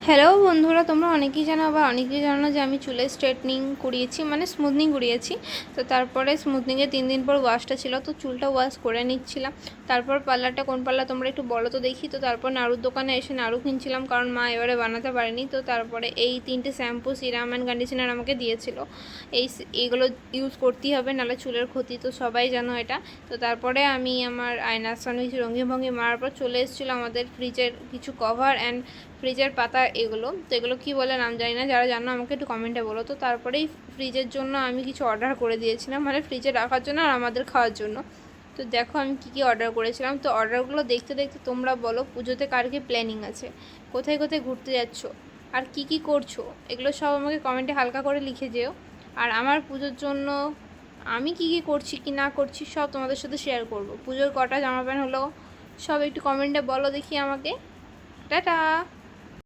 Hello বন্ধুরা, তোমরা অনেকেই জানো, আবার অনেকেই জানো না যে আমি চুলে স্ট্রেটনিং করিয়েছি, মানে স্মুথনিং করিয়েছি। তো তারপরে স্মুথনিংয়ে 3 দিন পর ওয়াশটা ছিল, তো চুলটা ওয়াশ করে নিচ্ছিলাম। তারপর পার্লারটা কোন পার্লার তোমরা একটু বলো তো দেখি। তো তারপর নাড়ুর দোকানে এসে নাড়ু কিনছিলাম, কারণ মা এবারে বানাতে পারেনি। তো তারপরে এই 3টে শ্যাম্পু, সিরাম অ্যান্ড কন্ডিশনার আমাকে দিয়েছিল। এইগুলো ইউজ করতেই হবে, নাহলে চুলের ক্ষতি, তো সবাই জানো এটা। তো তারপরে আমি আমার আয়নার সামনে কিছু রঙিন ভঙ্গি মারার পর চলে এসেছিলো আমাদের ফ্রিজের কিছু কভার অ্যান্ড ফ্রিজের পাতা। এগুলো তো এগুলো কী বলে নাম জানি না, যারা জানো আমাকে একটু কমেন্টে বলো। তো তারপরেই ফ্রিজের জন্য আমি কিছু অর্ডার করে দিয়েছিলাম, মানে ফ্রিজে রাখার জন্য আর আমাদের খাওয়ার জন্য। তো দেখো আমি কী কী অর্ডার করেছিলাম। তো অর্ডারগুলো দেখতে দেখতে তোমরা বলো পুজোতে কার কী প্ল্যানিং আছে, কোথায় কোথায় ঘুরতে যাচ্ছ, আর কি কি করছো, এগুলো সব আমাকে কমেন্টে হালকা করে লিখে যেও। আর আমার পুজোর জন্য আমি কি কি করছি কি না করছি সব তোমাদের সাথে শেয়ার করব। পুজোর কটা জামা প্যান্ট হলো সব একটু কমেন্টে বলো দেখি আমাকে। টাটা।